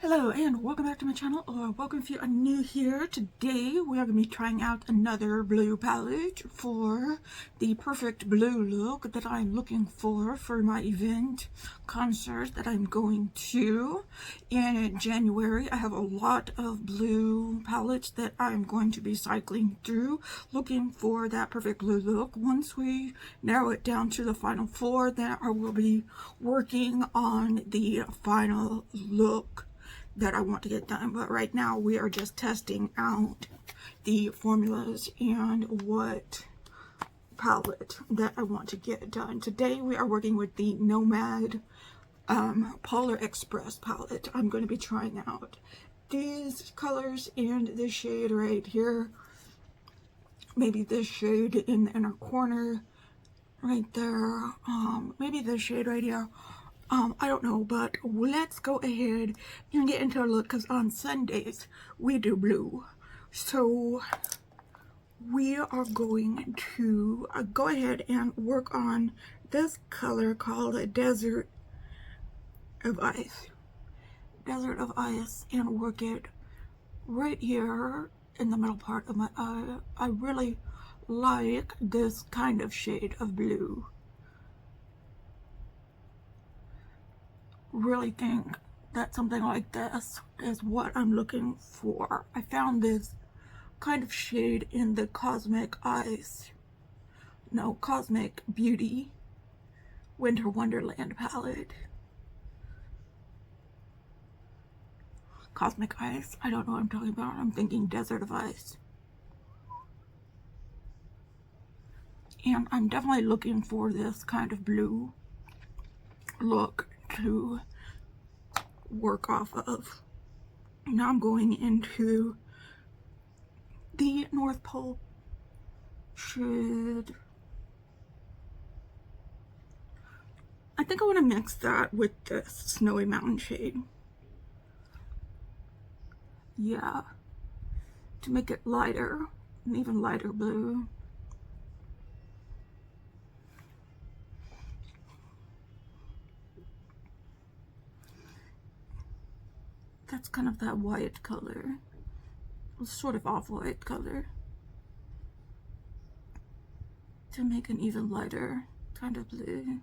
Hello and welcome back to my channel, or welcome if you are new here. Today we are going to be trying out another blue palette for the perfect blue look that I'm looking for my event concert that I'm going to in January. I have a lot of blue palettes that I'm going to be cycling through, looking for that perfect blue look. Once we narrow it down to the final four, then I will be working on the final look that I want to get done. But right now we are just testing out the formulas and what palette that I want to get done. Today we are working with the Nomad Polar Express palette. I'm going to be trying out these colors and this shade right here. Maybe this shade in the inner corner right there. Maybe this shade right here. I don't know, but let's go ahead and get into a look, because on Sundays we do blue. So we are going to go ahead and work on this color called Desert of Ice. Desert of Ice, and work it right here in the middle part of my eye. I really like this kind of shade of blue. Really think that something like this is what I'm looking for. I found this kind of shade in the Cosmic Beauty Winter Wonderland palette. Cosmic Ice, I don't know what I'm talking about. I'm thinking Desert of Ice. And I'm definitely looking for this kind of blue look to work off of. Now I'm going into the North Pole shade. I think I want to mix that with this Snowy Mountain shade. Yeah, to make it lighter, an even lighter blue. That's kind of that white color, sort of off-white color, to make an even lighter kind of blue.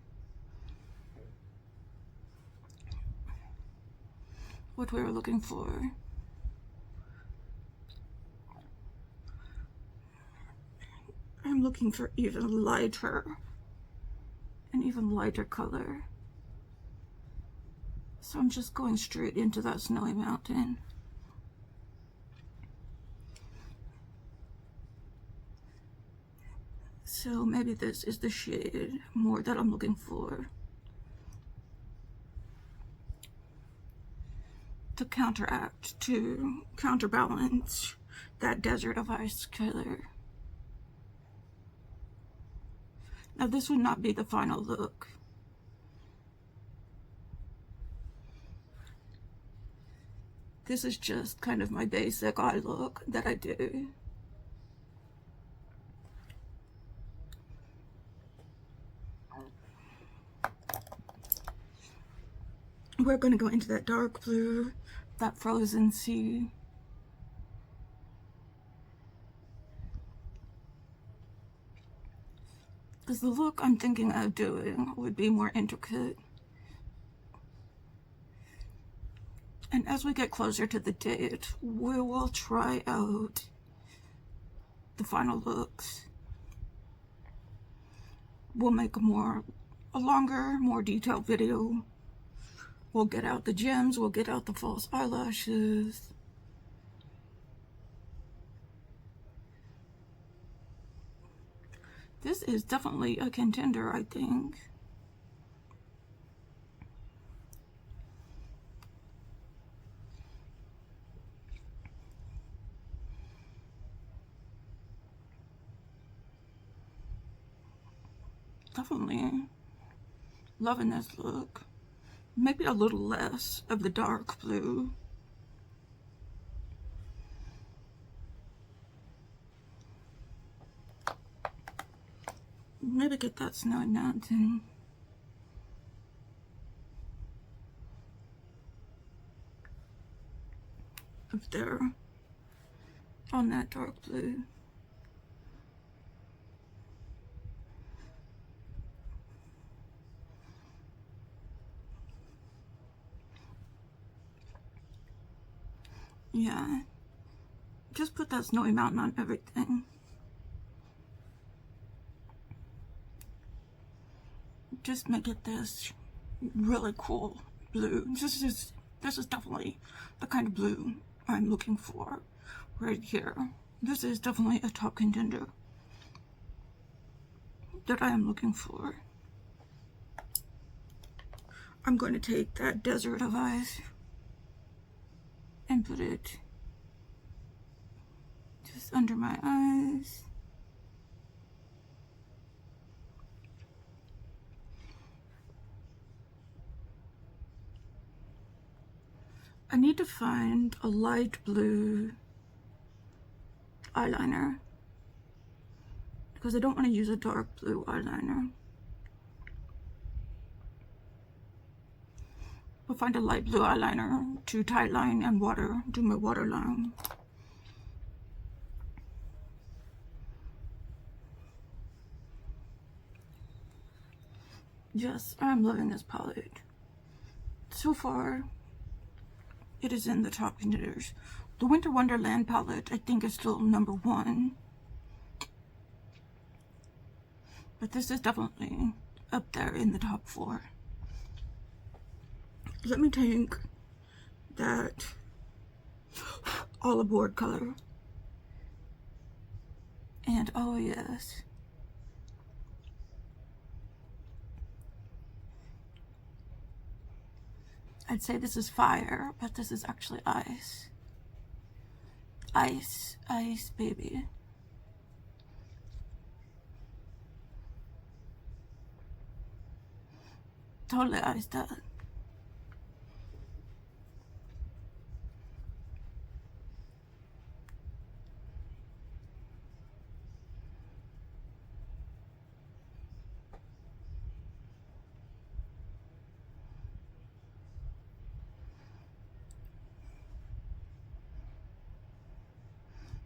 What we were looking for. I'm looking for an even lighter color. So I'm just going straight into that Snowy Mountain. So maybe this is the shade more that I'm looking for, to counterbalance that Desert of Ice color. Now this would not be the final look. This is just kind of my basic eye look that I do. We're going to go into that dark blue, that frozen sea. Because the look I'm thinking of doing would be more intricate. And as we get closer to the date, we will try out the final looks. We'll make a longer, more detailed video. We'll get out the gems, we'll get out the false eyelashes. This is definitely a contender, I think. Definitely loving this look. Maybe a little less of the dark blue. Maybe get that Snowy Mountain. up there on that dark blue. Yeah, just put that snowy mountain on everything. Just make it this really cool blue. This is definitely the kind of blue I'm looking for right here. This is definitely a top contender that I am looking for. I'm going to take that desert of ice and put it just under my eyes. I need to find a light blue eyeliner because I don't want to use a dark blue eyeliner. I'll find a light blue eyeliner to tightline and do my waterline. Yes, I'm loving this palette. So far, it is in the top contenders. The Winter Wonderland palette, I think, is still #1. But this is definitely up there in the top 4. Let me take that all aboard color. And oh yes. I'd say this is fire, but this is actually ice. Ice, ice, baby. Totally iced up.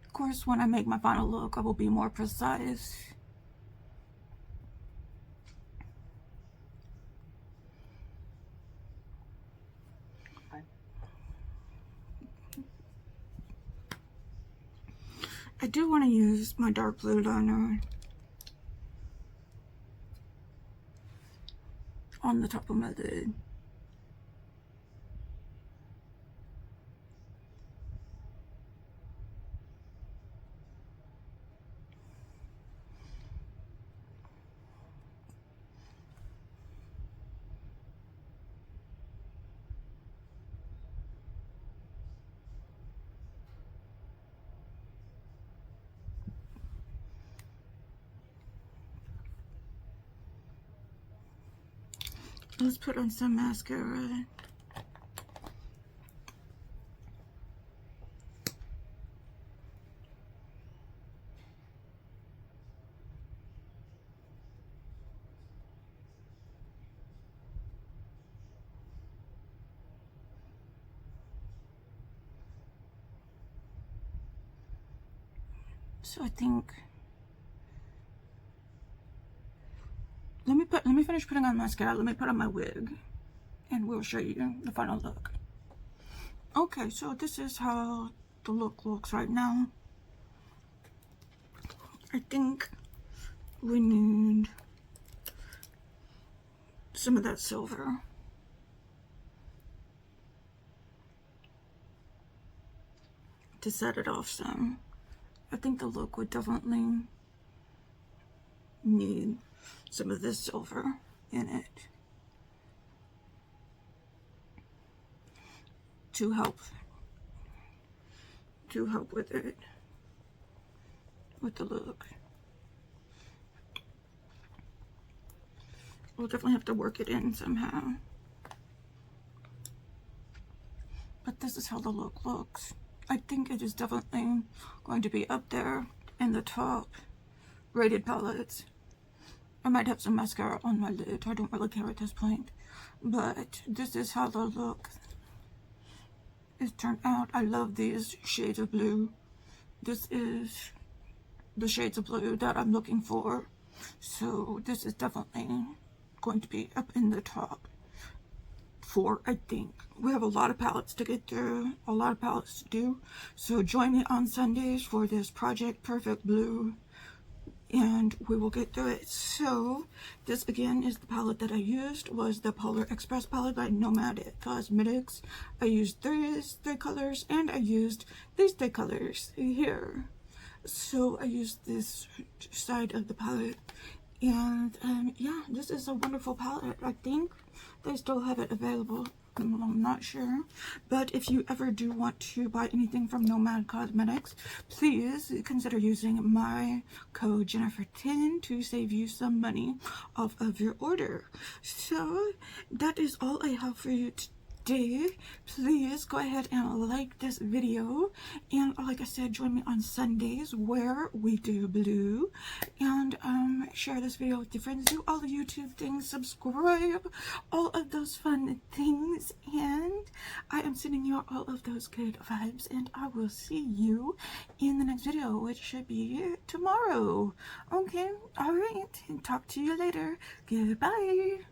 Of course, when I make my final look, I will be more precise. I do want to use my dark blue liner on the top of my lid. Let's put on some mascara. So I think let me finish putting on mascara. Let me put on my wig and we'll show you the final look. Okay, so this is how the look looks right now. I think we need some of that silver. To set it off some. I think the look would definitely need some of this silver in it to help with it, with the look. We'll definitely have to work it in somehow. But this is how the look looks. I think it is definitely going to be up there in the top rated palettes. I might have some mascara on my lid. I don't really care at this point. But this is how the look it turned out. I love these shades of blue. This is the shades of blue that I'm looking for. So this is definitely going to be up in the top 4, I think. We have a lot of palettes to get through, a lot of palettes to do. So join me on Sundays for this Project Perfect Blue, and we will get through it. So this again is the palette that I used, was the Polar Express palette by Nomad Cosmetics. I used three colors, and I used these 3 colors here. So I used this side of the palette, and yeah, this is a wonderful palette. I think they still have it available. I'm not sure, but if you ever do want to buy anything from Nomad Cosmetics, please consider using my code Jennifer10 to save you some money off of your order. So that is all I have for you today. Please go ahead and like this video, and like I said, join me on Sundays where we do blue, and share this video with your friends, do all the YouTube things, subscribe, all of those fun things, and I am sending you all of those good vibes, and I will see you in the next video, which should be tomorrow. Okay, all right, talk to you later. Goodbye.